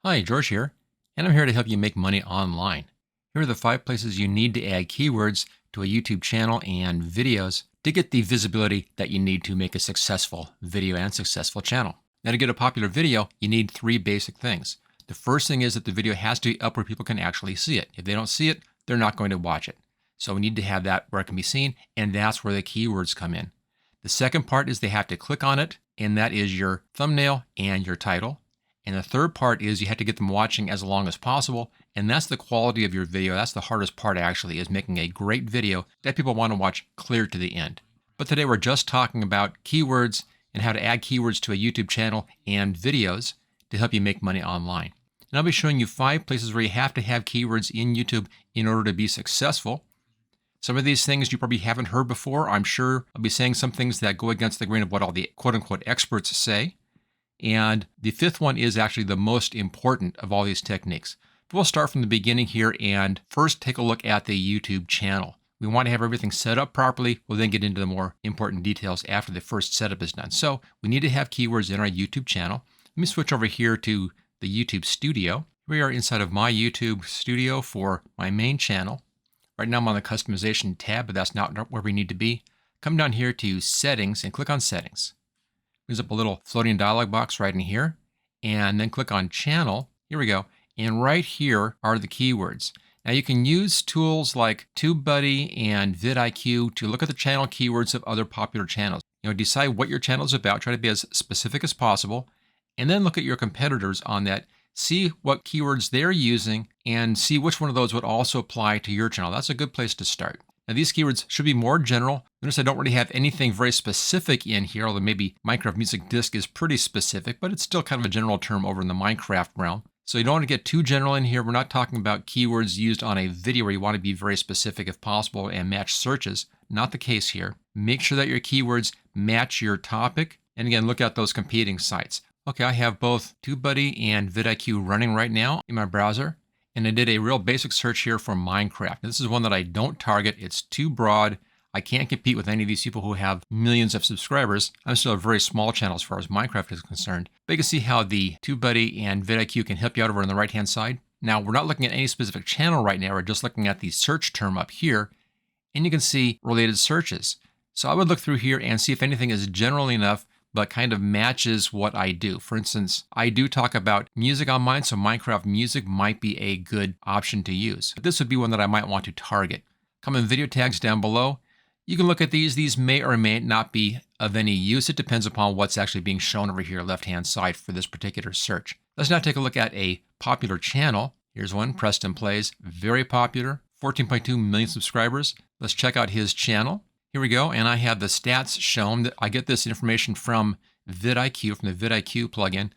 Hi, George here, and I'm here to help you make money online. Here are the 5 places you need to add keywords to a YouTube channel and videos to get the visibility that you need to make a successful video and successful channel. Now, to get a popular video, you need 3 basic things. The first thing is that the video has to be up where people can actually see it. If they don't see it, they're not going to watch it. So we need to have that where it can be seen, and that's where the keywords come in. The second part is they have to click on it, and that is your thumbnail and your title. And the third part is you have to get them watching as long as possible, and that's the quality of your video. That's the hardest part actually, is making a great video that people want to watch clear to the end. But today we're just talking about keywords and how to add keywords to a YouTube channel and videos to help you make money online. And I'll be showing you 5 places where you have to have keywords in YouTube in order to be successful. Some of these things you probably haven't heard before. I'm sure I'll be saying some things that go against the grain of what all the quote-unquote experts say. And the 5th one is actually the most important of all these techniques. But we'll start from the beginning here and first take a look at the YouTube channel. We want to have everything set up properly. We'll then get into the more important details after the first setup is done. So we need to have keywords in our YouTube channel. Let me switch over here to the YouTube studio. We are inside of my YouTube studio for my main channel. Right now I'm on the customization tab, but that's not where we need to be. Come down here to settings and click on settings. Brings up a little floating dialog box right in here, and then click on channel. Here we go. And right here are the keywords. Now you can use tools like TubeBuddy and vidIQ to look at the channel keywords of other popular channels. Decide what your channel is about, try to be as specific as possible, and then look at your competitors on that. See what keywords they're using and see which one of those would also apply to your channel. That's a good place to start. Now these keywords should be more general. Notice I don't really have anything very specific in here, although maybe Minecraft Music Disc is pretty specific, but it's still kind of a general term over in the Minecraft realm. So you don't want to get too general in here. We're not talking about keywords used on a video where you want to be very specific if possible and match searches. Not the case here. Make sure that your keywords match your topic. And again, look at those competing sites. Okay, I have both TubeBuddy and vidIQ running right now in my browser. And I did a real basic search here for Minecraft. This is one that I don't target. It's too broad. I can't compete with any of these people who have millions of subscribers. I'm still a very small channel as far as Minecraft is concerned. But you can see how the TubeBuddy and vidIQ can help you out over on the right-hand side. Now, we're not looking at any specific channel right now. We're just looking at the search term up here. And you can see related searches. So I would look through here and see if anything is general enough but kind of matches what I do. For instance, I do talk about music on mine, so Minecraft music might be a good option to use. But this would be one that I might want to target. Common video tags down below. You can look at these. These may or may not be of any use. It depends upon what's actually being shown over here left-hand side for this particular search. Let's now take a look at a popular channel. Here's one, Preston Plays, very popular, 14.2 million subscribers. Let's check out his channel. Here we go, and I have the stats shown. That I get this information from vidIQ, from the vidIQ plugin.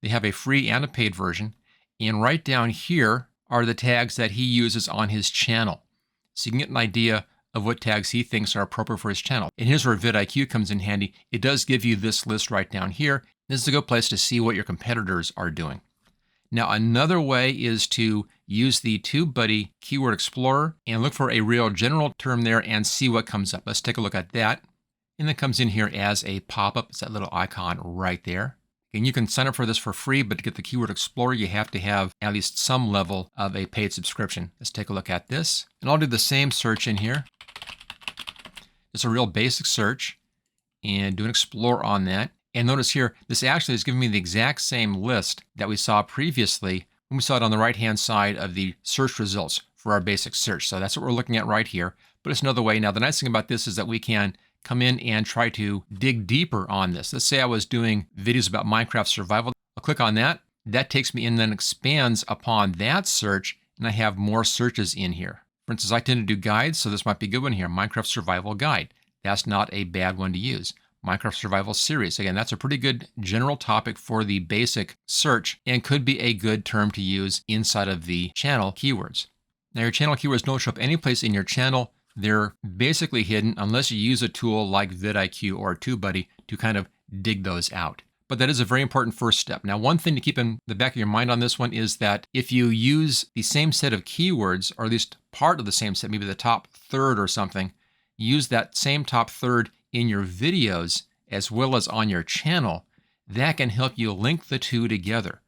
They have a free and a paid version. And right down here are the tags that he uses on his channel. So you can get an idea of what tags he thinks are appropriate for his channel. And here's where vidIQ comes in handy. It does give you this list right down here. This is a good place to see what your competitors are doing. Now, another way is to use the TubeBuddy Keyword Explorer and look for a real general term there and see what comes up. Let's take a look at that. And that comes in here as a pop-up. It's that little icon right there. And you can sign up for this for free, but to get the Keyword Explorer, you have to have at least some level of a paid subscription. Let's take a look at this. And I'll do the same search in here. It's a real basic search and do an Explore on that. And notice here, this actually is giving me the exact same list that we saw previously when we saw it on the right-hand side of the search results for our basic search. So that's what we're looking at right here, but it's another way. Now, the nice thing about this is that we can come in and try to dig deeper on this. Let's say I was doing videos about Minecraft survival. I'll click on that. That takes me in and then expands upon that search, and I have more searches in here. For instance, I tend to do guides, so this might be a good one here, Minecraft Survival Guide. That's not a bad one to use. Minecraft Survival Series. Again, that's a pretty good general topic for the basic search and could be a good term to use inside of the channel keywords. Now, your channel keywords don't show up any place in your channel. They're basically hidden unless you use a tool like vidIQ or TubeBuddy to kind of dig those out. But that is a very important first step. Now, one thing to keep in the back of your mind on this one is that if you use the same set of keywords, or at least part of the same set, maybe the top third or something, use that same top third in your videos as well as on your channel, that can help you link the two together.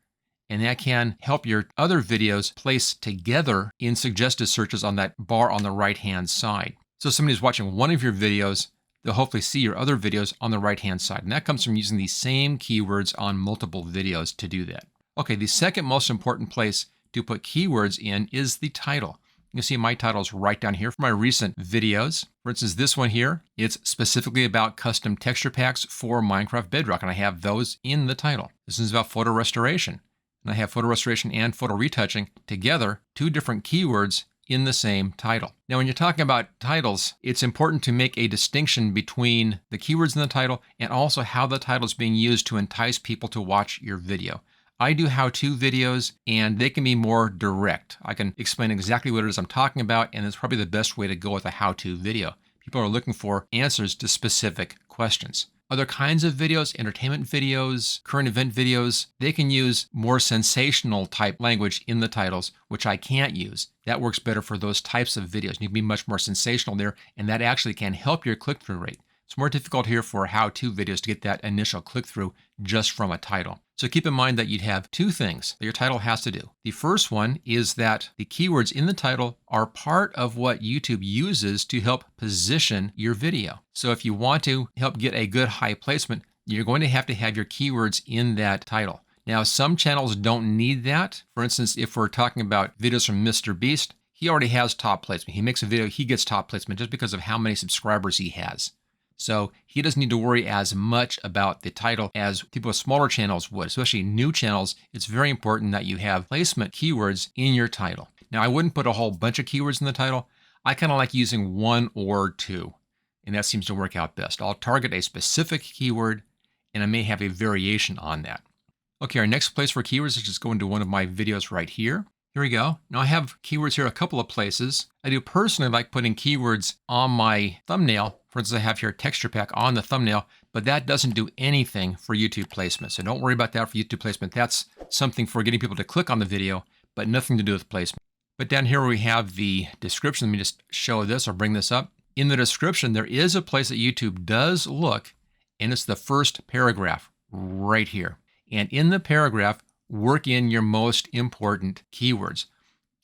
and that can help your other videos place together in suggested searches on that bar on the right-hand side. So somebody who's watching one of your videos, they'll hopefully see your other videos on the right-hand side. And that comes from using these same keywords on multiple videos to do that. Okay, the second most important place to put keywords in is the title. You can see my title is right down here for my recent videos. For instance, this one here, it's specifically about custom texture packs for Minecraft Bedrock, and I have those in the title. This is about photo restoration, and I have photo restoration and photo retouching together, two different keywords in the same title. Now, when you're talking about titles, it's important to make a distinction between the keywords in the title and also how the title is being used to entice people to watch your video. I do how-to videos, and they can be more direct. I can explain exactly what it is I'm talking about, and it's probably the best way to go with a how-to video. People are looking for answers to specific questions. Other kinds of videos, entertainment videos, current event videos, they can use more sensational type language in the titles, which I can't use. That works better for those types of videos. You can be much more sensational there, and that actually can help your click-through rate. It's more difficult here for how-to videos to get that initial click-through just from a title. So keep in mind that you'd have two things that your title has to do. The first one is that the keywords in the title are part of what YouTube uses to help position your video. So if you want to help get a good high placement, you're going to have your keywords in that title. Now, some channels don't need that. For instance, if we're talking about videos from Mr. Beast, he already has top placement. He makes a video, he gets top placement just because of how many subscribers he has. So he doesn't need to worry as much about the title as people with smaller channels would, especially new channels. It's very important that you have placement keywords in your title. Now, I wouldn't put a whole bunch of keywords in the title. I kind of like using one or two, and that seems to work out best. I'll target a specific keyword, and I may have a variation on that. Okay, our next place for keywords is just go into one of my videos right here. Here we go. Now I have keywords here a couple of places. I do personally like putting keywords on my thumbnail. For instance, I have here texture pack on the thumbnail, but that doesn't do anything for YouTube placement. So don't worry about that for YouTube placement. That's something for getting people to click on the video, but nothing to do with placement. But down here we have the description. Let me just show this or bring this up. In the description, there is a place that YouTube does look, and it's the first paragraph right here. And in the paragraph, work in your most important keywords.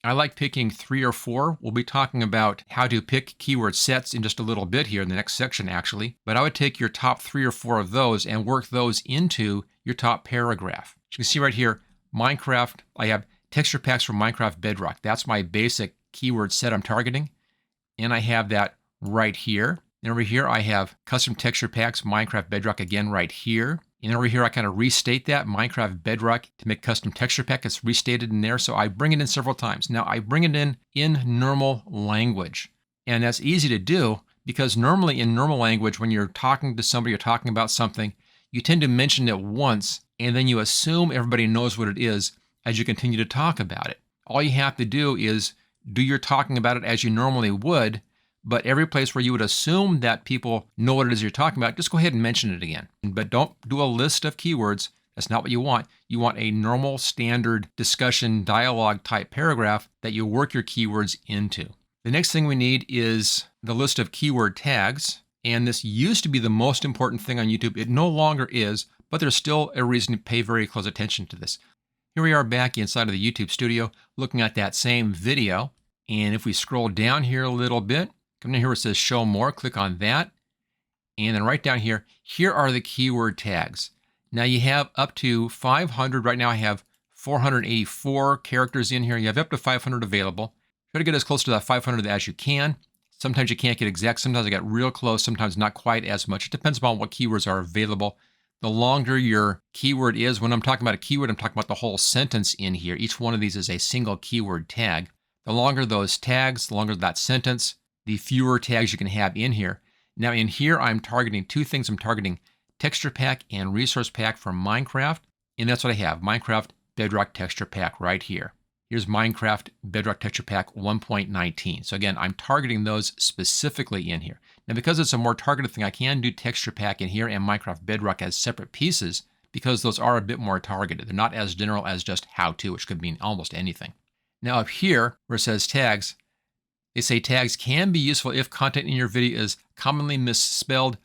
I like picking 3 or 4. We'll be talking about how to pick keyword sets in just a little bit here in the next section, actually. But I would take your top 3 or 4 of those and work those into your top paragraph. As you can see right here, Minecraft, I have texture packs for Minecraft Bedrock. That's my basic keyword set I'm targeting. And I have that right here. And over here, I have custom texture packs, Minecraft Bedrock again right here. And over here, I kind of restate that, Minecraft Bedrock to make custom texture pack. It's restated in there, so I bring it in several times. Now, I bring it in normal language. And that's easy to do because normally in normal language, when you're talking to somebody, you're talking about something, you tend to mention it once, and then you assume everybody knows what it is as you continue to talk about it. All you have to do is do your talking about it as you normally would, but every place where you would assume that people know what it is you're talking about, just go ahead and mention it again. But don't do a list of keywords. That's not what you want. You want a normal, standard discussion, dialogue type paragraph that you work your keywords into. The next thing we need is the list of keyword tags. And this used to be the most important thing on YouTube. It no longer is, but there's still a reason to pay very close attention to this. Here we are back inside of the YouTube studio looking at that same video. And if we scroll down here a little bit, come down here where it says show more, click on that. And then right down here, here are the keyword tags. Now you have up to 500. Right now I have 484 characters in here. You have up to 500 available. Try to get as close to that 500 as you can. Sometimes you can't get exact. Sometimes I get real close. Sometimes not quite as much. It depends upon what keywords are available. The longer your keyword is, when I'm talking about a keyword, I'm talking about the whole sentence in here. Each one of these is a single keyword tag. The longer those tags, the longer that sentence, the fewer tags you can have in here. Now in here, I'm targeting two things. I'm targeting texture pack and resource pack for Minecraft. And that's what I have, Minecraft Bedrock texture pack right here. Here's Minecraft Bedrock texture pack 1.19. So again, I'm targeting those specifically in here. Now because it's a more targeted thing, I can do texture pack in here and Minecraft Bedrock as separate pieces because those are a bit more targeted. They're not as general as just how to, which could mean almost anything. Now up here where it says tags, they say tags can be useful if content in your video is commonly misspelled.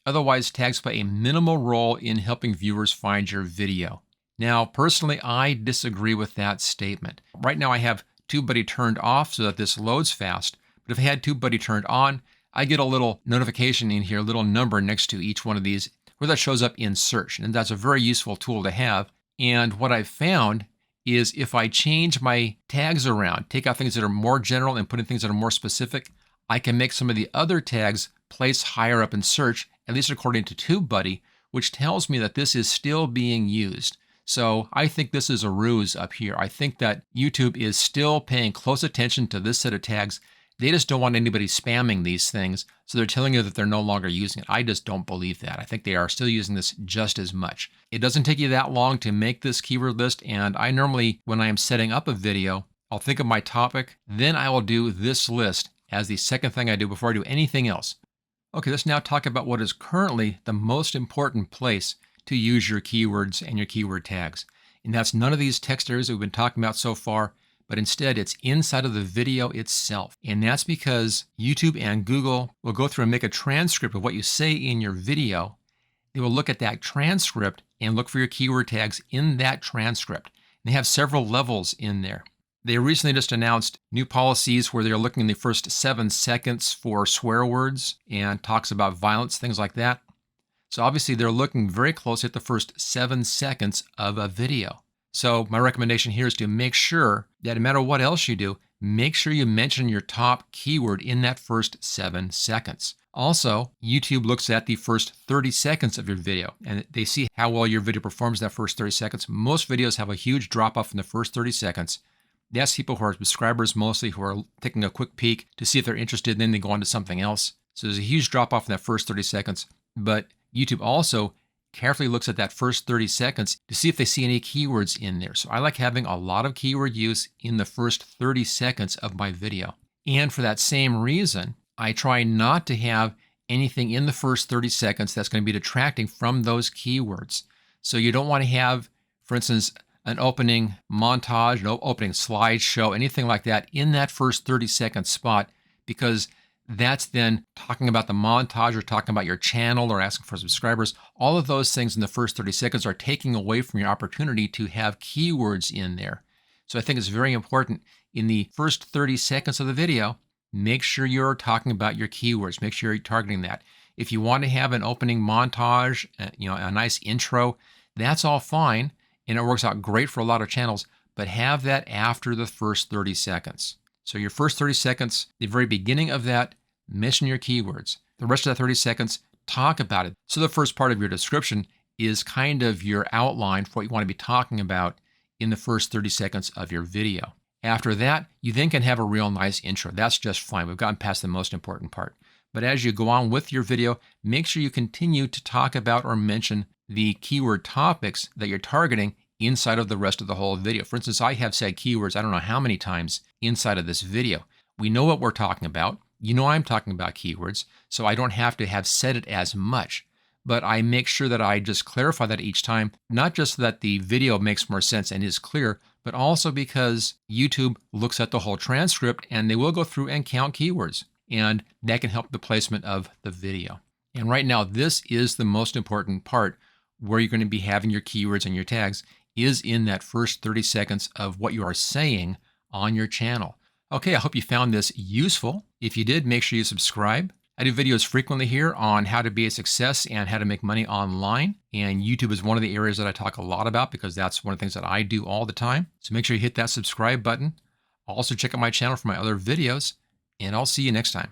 Otherwise, tags play a minimal role in helping viewers find your video. Now, personally, I disagree with that statement. Right now, I have TubeBuddy turned off so that this loads fast. But if I had TubeBuddy turned on, I get a little notification in here, a little number next to each one of these where that shows up in search. And that's a very useful tool to have. And what I've found is if I change my tags around, take out things that are more general and put in things that are more specific, I can make some of the other tags place higher up in search, at least according to TubeBuddy, which tells me that this is still being used. So I think this is a ruse up here. I think that YouTube is still paying close attention to this set of tags. They just don't want anybody spamming these things, so they're telling you that they're no longer using it. I just don't believe that. I think they are still using this just as much. It doesn't take you that long to make this keyword list, and I normally, when I am setting up a video, I'll think of my topic, then I will do this list as the second thing I do before I do anything else. Okay, let's now talk about what is currently the most important place to use your keywords and your keyword tags. And that's none of these text areas that we've been talking about so far, but instead it's inside of the video itself. And that's because YouTube and Google will go through and make a transcript of what you say in your video. They will look at that transcript and look for your keyword tags in that transcript. And they have several levels in there. They recently just announced new policies where they're looking in the first 7 seconds for swear words and talks about violence, things like that. So obviously they're looking very closely at the first 7 seconds of a video. So my recommendation here is to make sure that no matter what else you do, make sure you mention your top keyword in that first 7 seconds. Also, YouTube looks at the first 30 seconds of your video and they see how well your video performs in that first 30 seconds. Most videos have a huge drop off in the first 30 seconds. That's people who are subscribers mostly who are taking a quick peek to see if they're interested, and then they go on to something else. So there's a huge drop off in that first 30 seconds. But YouTube also carefully looks at that first 30 seconds to see if they see any keywords in there. So I like having a lot of keyword use in the first 30 seconds of my video. And for that same reason, I try not to have anything in the first 30 seconds that's going to be detracting from those keywords. So you don't want to have, for instance, an opening montage, an opening slideshow, anything like that in that first 30-second spot, because that's then talking about the montage or talking about your channel or asking for subscribers. All of those things in the first 30 seconds are taking away from your opportunity to have keywords in there. So I think it's very important in the first 30 seconds of the video, make sure you're talking about your keywords. Make sure you're targeting that. If you want to have an opening montage, a nice intro, that's all fine. And it works out great for a lot of channels, but have that after the first 30 seconds. So your first 30 seconds, the very beginning of that, mention your keywords. The rest of that 30 seconds, talk about it. So the first part of your description is kind of your outline for what you want to be talking about in the first 30 seconds of your video. After that, you then can have a real nice intro. That's just fine. We've gotten past the most important part. But as you go on with your video, make sure you continue to talk about or mention the keyword topics that you're targeting inside of the rest of the whole video. For instance, I have said keywords I don't know how many times inside of this video. We know what we're talking about. You know I'm talking about keywords, so I don't have to have said it as much. But I make sure that I just clarify that each time, not just so that the video makes more sense and is clear, but also because YouTube looks at the whole transcript and they will go through and count keywords. And that can help the placement of the video. And right now, this is the most important part where you're going to be having your keywords and your tags is in that first 30 seconds of what you are saying on your channel. Okay, I hope you found this useful. If you did, make sure you subscribe. I do videos frequently here on how to be a success and how to make money online. And YouTube is one of the areas that I talk a lot about because that's one of the things that I do all the time. So make sure you hit that subscribe button. Also check out my channel for my other videos, and I'll see you next time.